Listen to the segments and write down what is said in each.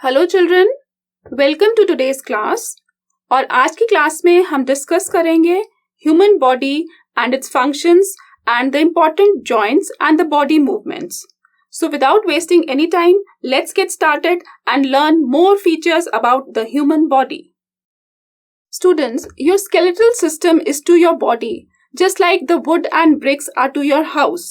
Hello children, welcome to today's class. और आज की क्लास में हम डिस्कस करेंगे human body and its functions and the important joints and the body movements. So without wasting any time, let's get started and learn more features about the human body. Students, your skeletal system is to your body, just like the wood and bricks are to your house.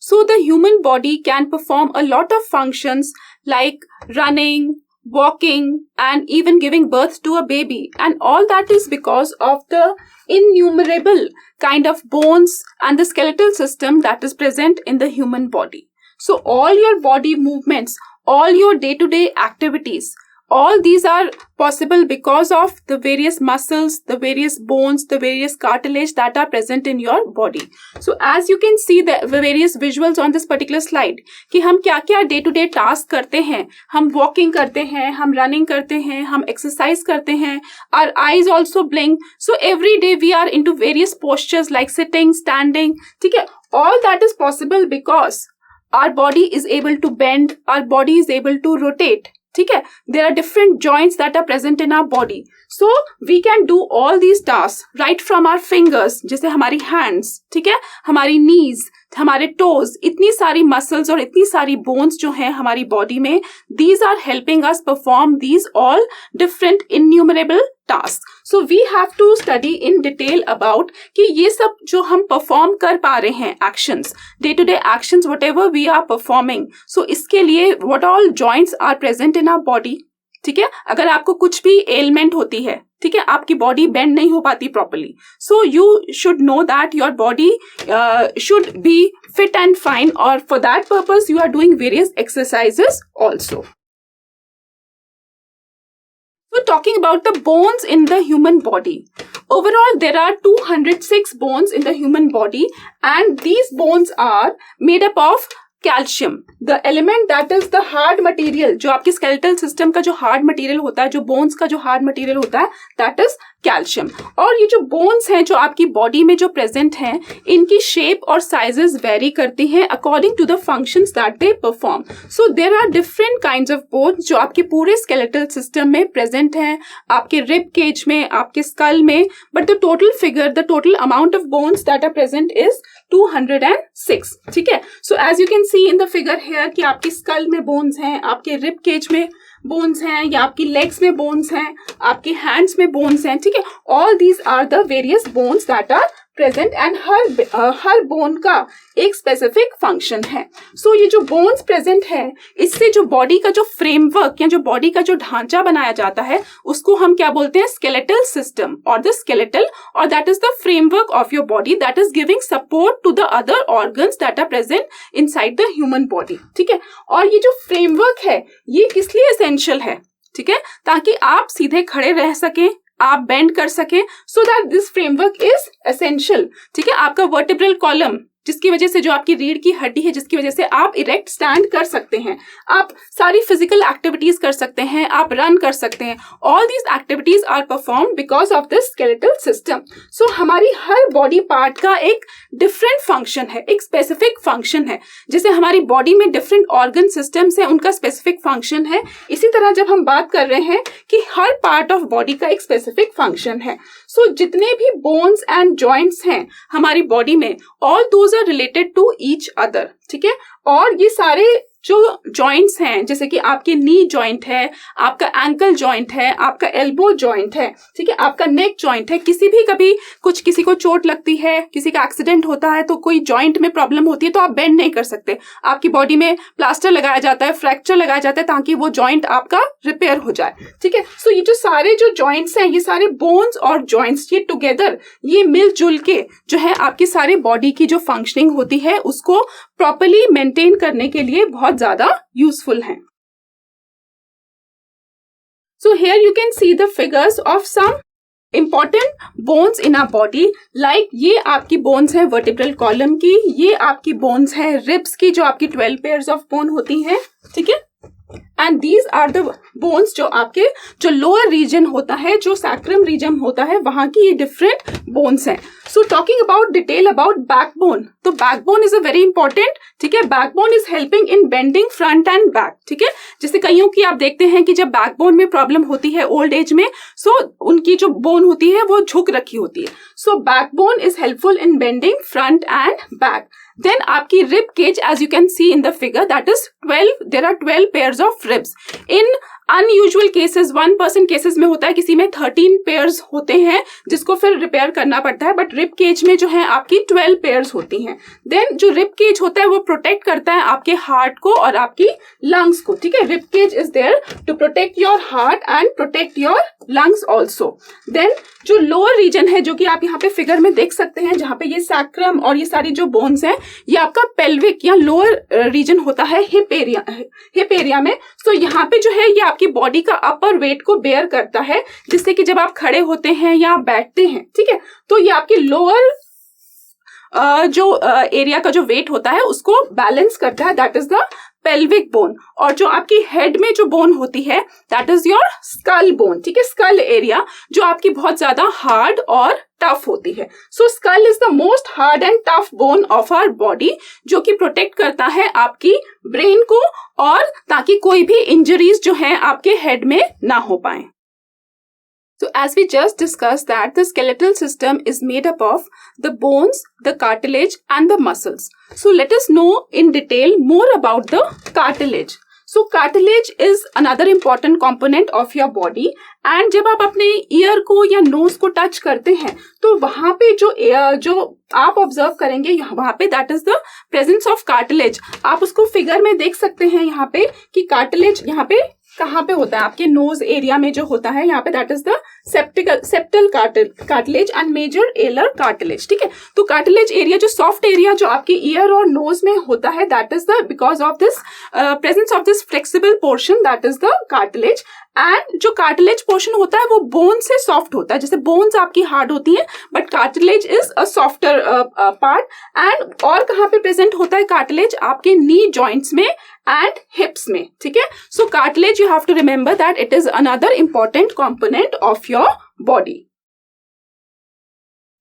So the human body can perform a lot of functions like running, walking, and even giving birth to a baby. And all that is because of the innumerable kind of bones and the skeletal system that is present in the human body. So all your body movements, all your day-to-day activities, all these are possible because of the various muscles, the various bones, the various cartilage that are present in your body. So as you can see the various visuals on this particular slide कि हम क्या-क्या day-to-day task करते हैं, हम walking करते हैं, हम running करते हैं, हम exercise करते हैं, our eyes also blink. So every day we are into various postures like sitting, standing, ठीक है? All that is possible because our body is able to bend, our body is able to rotate. ठीक है? There are different joints that are present in our body. So we can do all these tasks right from our fingers, जैसे हमारी hands, ठीक है? हमारी knees, हमारे toes, इतनी सारी muscles और इतनी सारी bones जो हैं हमारी body में, these are helping us perform these all different innumerable tasks. So we have to study in detail about कि ये सब जो हम perform कर पा रहे हैं actions, day to day actions, whatever we are performing. So इसके लिए what all joints are present in our body. ठीक है? अगर आपको कुछ भी ailment होती है, ठीक है, आपकी बॉडी बेंड नहीं हो पाती properly, so you should know that your body should be fit and fine, और for that purpose you are doing various exercises also. So talking about the bones in the human body. Overall, there are 206 bones in the human body, and these bones are made up of calcium, the element that is the hard material. जो आपके skeletal system का जो hard material होता है, जो bones का जो hard material होता है, दैट इज कैल्शियम. और ये जो बोन्स हैं जो आपकी बॉडी में जो प्रेजेंट हैं, इनकी शेप और साइजेस वेरी करती हैं according to the functions that they perform. So there are different kinds of bones जो आपके पूरे स्केलेटल सिस्टम में प्रेजेंट हैं, आपके रिब केज में, आपके स्कल में. But the total figure, the total amount of bones that are present is 206. ठीक है? So as you can see in the figure here कि आपकी स्कल में बोन्स हैं, आपके रिब केज में बोन्स हैं, या आपकी लेग्स में बोन्स हैं, आपके हैंड्स में बोन्स हैं. ठीक है? All these are the various bones that are present, and हर बोन का एक स्पेसिफिक फंक्शन है. सो ये जो बोन्स प्रेजेंट है, इससे जो बॉडी का जो फ्रेमवर्क या जो बॉडी का जो ढांचा बनाया जाता है, उसको हम क्या बोलते हैं? स्केलेटल सिस्टम और द स्केलेटल, और that is the framework of your body that is giving support to the other organs that are present inside the human body. ठीक है? और ये जो फ्रेमवर्क है, ये किस लिए एसेंशियल है? ठीक है? ताकि आप सीधे खड़े रह सकें, आप बेंड कर सके, so that this framework is essential. ठीक है? आपका वर्टिब्रल कॉलम, जिसकी वजह से जो आपकी रीढ़ की हड्डी है, जिसकी वजह से आप इरेक्ट स्टैंड कर सकते हैं, आप सारी फिजिकल एक्टिविटीज कर सकते हैं, आप रन कर सकते हैं. All these activities are perform because of this skeletal system. So हमारी हर बॉडी पार्ट का एक डिफरेंट फंक्शन है, एक स्पेसिफिक फंक्शन है. जैसे हमारी बॉडी में डिफरेंट ऑर्गन सिस्टम्स है, उनका स्पेसिफिक फंक्शन है. इसी तरह जब हम बात कर रहे हैं कि हर पार्ट ऑफ बॉडी का एक स्पेसिफिक फंक्शन है. सो जितने भी बोन्स एंड जॉइंट्स हैं हमारी बॉडी में, all those are related to each other. ठीक है? और ये सारे जो जॉइंट्स हैं, जैसे कि आपके नी जॉइंट है, आपका एंकल जॉइंट है, आपका एल्बो जॉइंट है, ठीक है, आपका नेक जॉइंट है. किसी भी कभी कुछ किसी को चोट लगती है, किसी का एक्सीडेंट होता है, तो कोई जॉइंट में प्रॉब्लम होती है, तो आप बेंड नहीं कर सकते. आपकी बॉडी में प्लास्टर लगाया जाता है, फ्रैक्चर लगाया जाता है, ताकि वो जॉइंट आपका रिपेयर हो जाए. ठीक है? सो ये जो सारे जो जॉइंट्स हैं, ये सारे बोन्स और जॉइंट्स, ये टुगेदर, ये मिलजुल के जो है आपकी सारी बॉडी की जो फंक्शनिंग होती है, उसको प्रॉपर्ली मेंटेन करने के लिए बहुत ज्यादा यूजफुल हैं. So here you can see the figures of some important bones in our body. Like ये आपकी bones है vertebral column की, ये आपकी bones है ribs की, जो आपकी 12 pairs of bone होती हैं. ठीक है? And these are the bones जो आपके जो लोअर रीजन होता है, जो सैक्रम रीजन होता है, वहां की ये डिफरेंट बोन्स हैं. So talking about detail about backbone, तो backbone is a very important. ठीक है, backbone is helping in bending front and back. ठीक है, जैसे कईयों की आप देखते हैं कि जब बैकबोन में प्रॉब्लम होती है ओल्ड एज में, सो उनकी जो बोन होती है वो झुक रखी होती है. So backbone is helpful in bending front and back. Then आपकी rib cage, as you can see in the figure, that is 12, there are 12 pairs of ribs. In unusual cases, 1% cases में होता है, किसी में 13 पेयर्स होते हैं जिसको फिर रिपेयर करना पड़ता है, बट रिब केज में जो है आपकी 12 पेयर्स होती हैं. देन जो रिब केज होता है वो प्रोटेक्ट करता है आपके हार्ट को और आपकी लंग्स को. ठीक है, rib cage is there to protect your heart and protect your lungs also. Then जो लोअर रीजन है, जो कि आप यहाँ पे फिगर में देख सकते हैं, जहाँ पे ये सैक्रम और ये सारी जो बोन्स हैं, ये आपका पेल्विक या लोअर रीजन होता है हिप एरिया में. सो यहाँ पे जो है ये आपकी बॉडी का अपर वेट को बेयर करता है, जिससे कि जब आप खड़े होते हैं या बैठते हैं, ठीक है, तो ये आपकी लोअर जो एरिया का जो वेट होता है उसको बैलेंस करता है. That is the pelvic bone. और जो आपकी हेड में जो बोन होती है, that is your skull bone. ठीक है, स्कल एरिया जो आपकी बहुत ज्यादा हार्ड और टफ होती है. सो skull is the most hard and tough bone of our body, जो कि प्रोटेक्ट करता है आपकी ब्रेन को, और ताकि कोई भी इंजरीज जो है आपके हेड में ना हो पाए. So as we just discussed that the skeletal system is made up of the bones, the cartilage and the muscles. So let us know in detail more about the cartilage. So cartilage is another important component of your body. And जब आप अपने year को या knows को touch करते हैं तो वहां पे जो आप ऑब्जर्व करेंगे वहां पे that is the presence of cartilage. आप उसको फिगर में देख सकते हैं यहाँ पे कि कार्टिलेज यहाँ पे कहाँ पे होता है, आपके नोज एरिया में जो होता है यहाँ पे, that is the septal cartilage and major alar cartilage. ठीक है, तो कार्टिलेज एरिया जो सॉफ्ट एरिया जो आपके ईयर और नोज में होता है, that is the because of this presence of this flexible portion, that is the cartilage. And जो कार्टिलेज पोर्शन होता है वो बोन से सॉफ्ट होता है. जैसे बोन्स आपकी हार्ड होती हैं, but cartilage is a softer part. And और कहाँ पे प्रेजेंट होता है कार्टिलेज? आपके नी जॉइंट्स में एंड हिप्स में. ठीक है, so cartilage you have to remember that it is another important component of your body.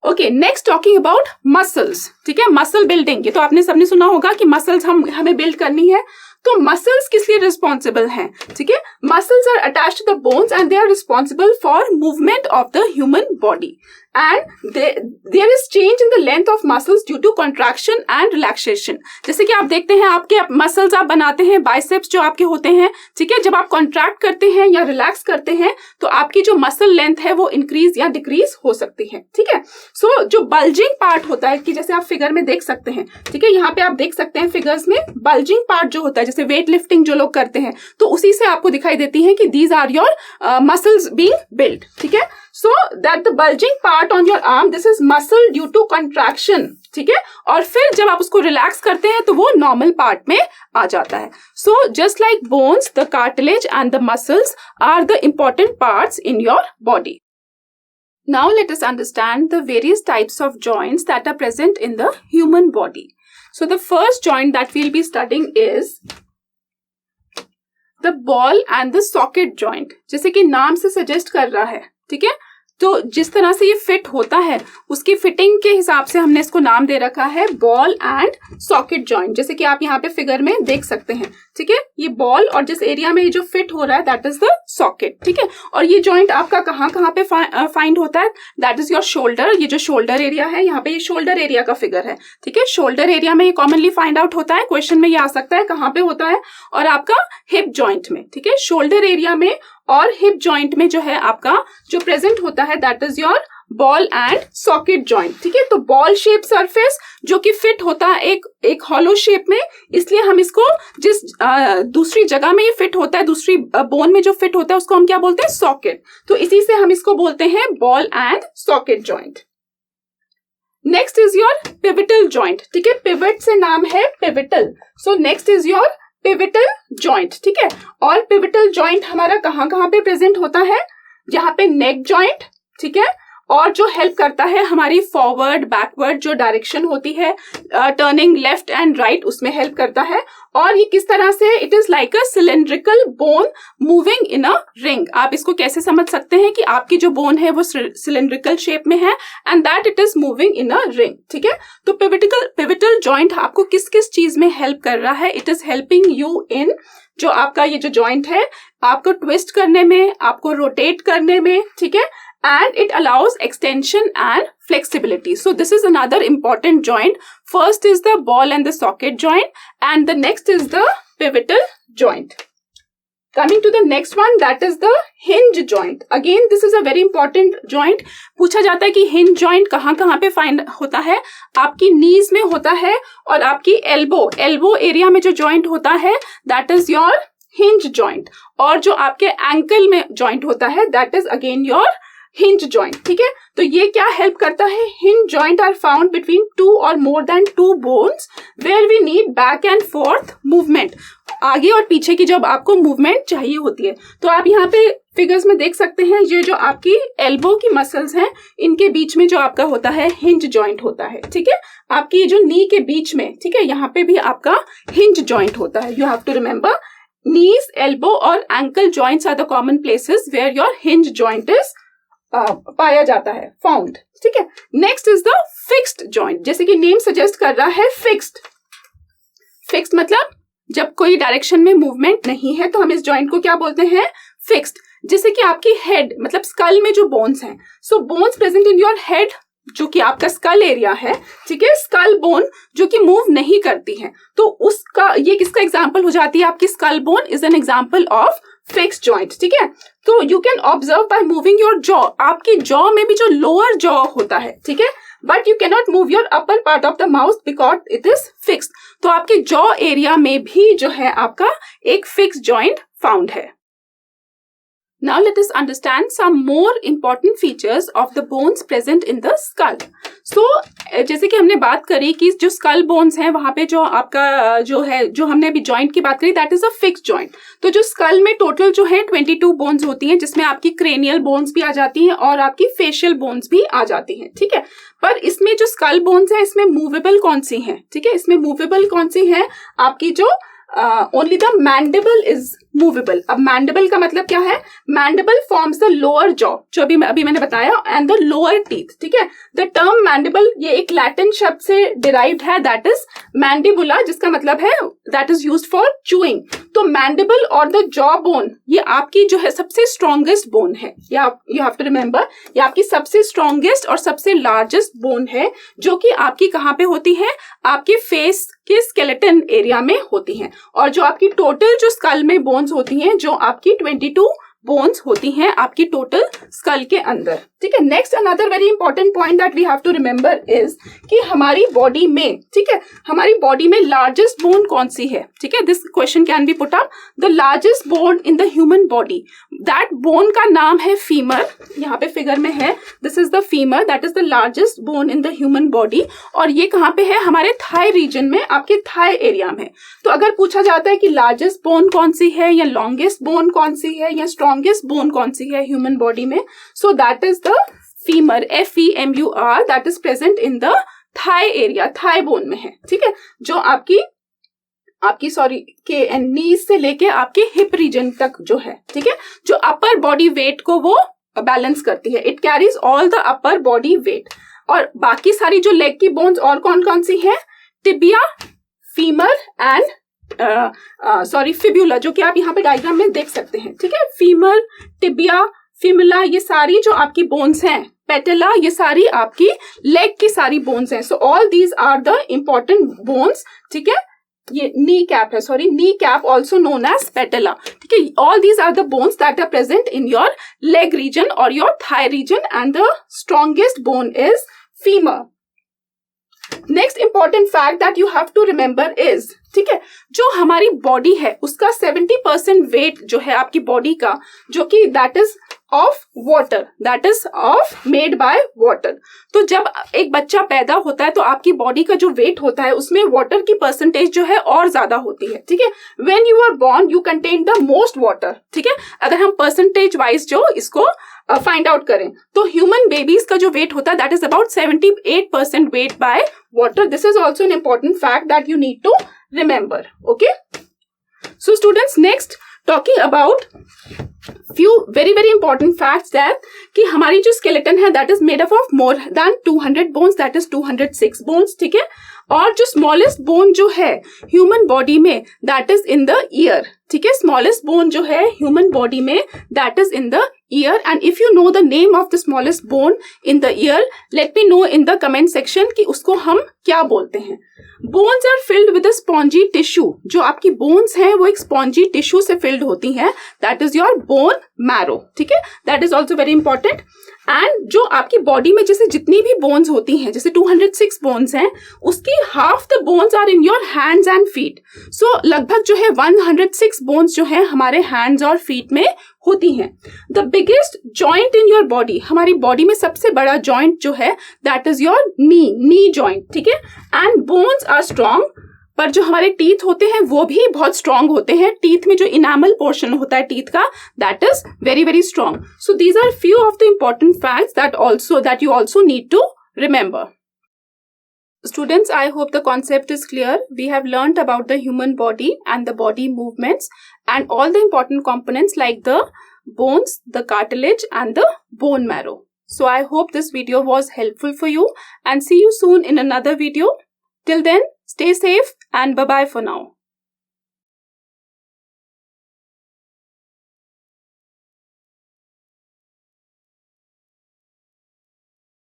Okay, next talking about muscles. ठीक है, मसल बिल्डिंग, ये तो आपने सबने सुना होगा कि मसल्स हमें बिल्ड करनी है. तो मसल्स किस लिए रिस्पॉन्सिबल हैं? ठीक है, muscles are attached to the bones and they are responsible for movement of the human body. And there is change in the length of muscles due to contraction and relaxation. जैसे कि आप देखते हैं आपके muscles आप बनाते हैं, biceps जो आपके होते हैं, ठीक है, जब आप कॉन्ट्रैक्ट करते हैं या रिलैक्स करते हैं तो आपकी जो मसल लेंथ है वो इंक्रीज या डिक्रीज हो सकती है. ठीक है, सो जो बल्जिंग पार्ट होता है, कि जैसे आप फिगर में देख सकते हैं, ठीक है, यहाँ पे आप देख सकते हैं फिगर्स में बल्जिंग पार्ट जो होता है, जैसे वेट लिफ्टिंग जो लोग करते हैं, तो उसी से आपको दिखाई देती है कि these are your muscles being build. ठीक है, so that the bulging part on your arm, this is muscle due to contraction. ठीक है, और फिर जब आप उसको रिलैक्स करते हैं तो वो नॉर्मल पार्ट में आ जाता है. so just like bones, the cartilage and the muscles are the important parts in your body. Now let us understand the various types of joints that are present in the human body. So the first joint that we'll be studying is the ball and the socket joint. जैसे कि नाम से suggest कर रहा है, ठीक है, तो जिस तरह से ये फिट होता है उसकी फिटिंग के हिसाब से हमने इसको नाम दे रखा है बॉल एंड सॉकेट जॉइंट. जैसे कि आप यहाँ पे फिगर में देख सकते हैं, ठीक है, ये बॉल और जिस एरिया में ये जो फिट हो रहा है दैट इज द सॉकेट. ठीक है, और ये जॉइंट आपका कहाँ पे फाइंड होता है? That is your shoulder. ये जो शोल्डर एरिया है, यहाँ पे ये शोल्डर एरिया का फिगर है. ठीक है, शोल्डर एरिया में ये कॉमनली फाइंड आउट होता है, क्वेश्चन में ये आ सकता है कहाँ पे होता है, और आपका हिप जॉइंट में. ठीक है, शोल्डर एरिया में और हिप जॉइंट में जो है आपका जो प्रेजेंट होता है that is your ball and socket joint. ठीक है, तो बॉल शेप सरफेस जो कि फिट होता है एक हॉलो शेप में, इसलिए हम इसको जिस दूसरी जगह में ये फिट होता है, दूसरी बोन में जो फिट होता है उसको हम क्या बोलते हैं? सॉकेट. तो इसी से हम इसको बोलते हैं ball and socket joint. Next is your pivotal joint. ठीक है, पिवट से नाम है pivotal. So next is your pivotal joint. ठीक है, और पिविटल जॉइंट हमारा कहाँ पे प्रेजेंट होता है? यहाँ पे नेक जॉइंट, ठीक है, और जो हेल्प करता है हमारी फॉरवर्ड बैकवर्ड जो डायरेक्शन होती है, टर्निंग लेफ्ट एंड राइट, उसमें हेल्प करता है। और ये किस तरह से, it is like a cylindrical bone moving in a ring. आप इसको कैसे समझ सकते हैं कि आपकी जो बोन है वो सिलेंड्रिकल शेप में है and that it is moving in a ring, ठीक है। तो पिवटल जॉइंट आपको किस किस चीज में हेल्प कर रहा है? It is helping you in, जो आपका ये जो जॉइंट है आपको ट्विस्ट करने में, आपको रोटेट करने में, ठीक है, and it allows extension and flexibility. So this is another important joint. First is the ball and the socket joint and the next is the pivotal joint. Coming to the next one, that is the hinge joint. Again this is a very important joint. पूछा जाता है कि hinge joint कहाँ पे find होता है? आपकी knees में होता है और आपकी elbow area में जो joint होता है that is your hinge joint. और जो आपके ankle में joint होता है that is again your hinge joint, ठीक है। तो ये क्या हेल्प करता है? hinge joint are found between 2 or more than 2 bones where we need back and forth movement. आगे और पीछे की जब आपको मूवमेंट चाहिए होती है, तो आप यहाँ पे फिगर्स में देख सकते हैं, ये जो आपकी एल्बो की मसल्स हैं इनके बीच में जो आपका होता है हिंज जॉइंट होता है, ठीक है। आपकी जो नी के बीच में, ठीक है, यहाँ पे भी आपका हिंज जॉइंट होता है। You have to remember knees, elbow और ankle joints are the common places where your hinge joint is पाया जाता है, फाउंड, ठीक है। Next is the fixed joint, जैसे कि नेम सजेस्ट कर रहा है फिक्स्ड मतलब जब कोई डायरेक्शन में मूवमेंट नहीं है तो हम इस जॉइंट को क्या बोलते हैं? फिक्स्ड। जैसे कि आपकी हेड मतलब स्कल में जो बोन्स हैं, so bones present in your head जो कि आपका स्कल एरिया है, ठीक है, स्कल बोन जो कि मूव नहीं करती है, तो उसका ये किसका एग्जांपल हो जाती है? आपकी skull bone is an example of fixed joint, ठीक है। तो you can observe by moving your jaw, आपकी जॉ में भी जो लोअर जॉ होता है, ठीक है, but you can not move your upper part of the mouth because it is fixed. तो आपके जॉ एरिया में भी जो है आपका एक फिक्स्ड जॉइंट फाउंड है। Now let us understand some more important features of the bones present in the skull. So जैसे कि हमने बात करी कि जो skull bones हैं वहां पे जो आपका जो है, जो हमने अभी joint की बात करी that is a fixed joint. तो जो skull में total जो है 22 bones होती हैं, जिसमें आपकी cranial bones भी आ जाती हैं और आपकी facial bones भी आ जाती हैं, ठीक है। पर इसमें जो skull bones है इसमें movable कौन सी हैं, ठीक है, इसमें movable कौन सी है? आपकी जो only the mandible is movable. अब mandible का मतलब क्या है? Mandible forms the lower jaw, जो अभी मैंने बताया, and the lower teeth, ठीक है। The term mandible ये एक Latin शब्द से derived है, that is mandibula, जिसका मतलब है that is used for chewing. तो mandible और the jaw bone ये आपकी जो है सबसे strongest bone है, या you have to remember ये आपकी सबसे strongest और सबसे largest bone है, जो कि आपकी कहाँ पे होती है? आपके face के skeleton एरिया में होती हैं। और जो आपकी टोटल जो स्कल में बोन्स होती हैं, जो आपकी 22 बोन्स होती हैं आपकी टोटल स्कल के अंदर, ठीक है। Next another very important point that we have to remember is कि हमारी बॉडी में, ठीक है, हमारी बॉडी में लार्जेस्ट बोन कौन सी है, ठीक है। This question can be put up. The largest bone in the human body, that bone का नाम है फीमर। यहाँ पे फिगर में है, this is the femur, that is the largest bone in the human body. और ये कहाँ पे है? हमारे थाई रीजन में, आपके थाई एरिया में। तो अगर पूछा जाता है कि लार्जेस्ट बोन कौन सी है, या लॉन्गेस्ट बोन कौन सी है, या स्ट्रॉन्गेस्ट बोन कौन सी है ह्यूमन बॉडी में, so that is the femur, FEMUR, that is present in the thigh area, thigh bone में है, ठीक है, जो आपकी सॉरी के नीज से लेके आपके हिप रीजन तक जो है, ठीक है, जो अपर बॉडी वेट को वो बैलेंस करती है। It carries all the upper body weight. और बाकी सारी जो लेग की बोन्स और कौन कौन सी है? टिबिया, फीमर एंड फिब्यूला, जो कि आप यहाँ पे डायग्राम में देख सकते हैं, ठीक है। फीमर, टिबिया, फिमुला, ये सारी जो आपकी बोन्स हैं, पेटेला, ये सारी आपकी लेग की सारी बोन्स हैं। So all these are the important bones, ठीक है। ये नी कैप है, sorry, knee cap also known as patella, ठीक है। All these are the bones that are present in your leg region और your thigh region, and the strongest bone is femur. Next important fact that you have to remember is, ठीक है, जो हमारी body है उसका 70% wait जो है आपकी बॉडी का, जो कि that is of water, that is of made by water. तो जब एक बच्चा पैदा होता है तो आपकी बॉडी का जो वेट होता है उसमें वाटर की परसेंटेज जो है और ज्यादा होती है, ठीक है। When you are born you contain the most water, ठीक है। अगर हम परसेंटेज वाइज जो इसको फाइंड आउट करें तो ह्यूमन बेबीज का जो वेट होता है that is about 78% weight by water. This is also an important fact that you need to remember. Okay, so students, next talking about few very very important facts that कि हमारी जो skeleton है that is made up of more than 200 bones, that is 206 bones. ठीक है, और जो smallest bone जो है human body में that is in the ear. ठीक है, smallest bone जो है human body में that is in the ear. And if you know the name of the smallest bone in the ear, let me know in the comment section कि उसको हम क्या बोलते हैं. Bones are filled with spongy tissue. जो आपकी bones हैं वो एक स्पॉन्जी टिश्यू से फिल्ड होती हैं, that is your bone marrow. ठीक है, that is also very important. And जो आपकी बॉडी में जैसे जितनी भी बोन्स होती हैं, जैसे 206 बोन्स हैं, उसकी half the bones are in your hands and feet. So लगभग जो है 106 बोन्स जो है हमारे हैंड्स और फीट में होती हैं. The biggest joint in your body, हमारी बॉडी में सबसे बड़ा जॉइंट जो है that is your knee joint. ठीक है, एंड बोन्स आर स्ट्रॉन्ग. पर जो हमारे टीथ होते हैं वो भी बहुत स्ट्रॉन्ग होते हैं. टीथ में जो इनामल पोर्शन होता है टीथ का that is very very strong. So these are few of the important facts that you also need to remember. Students, I hope the concept is clear. We have learnt about the human body and the body movements and all the important components like the bones, the cartilage and the bone marrow. So I hope this video was helpful for you and see you soon in another video. Till then, stay safe and bye-bye for now.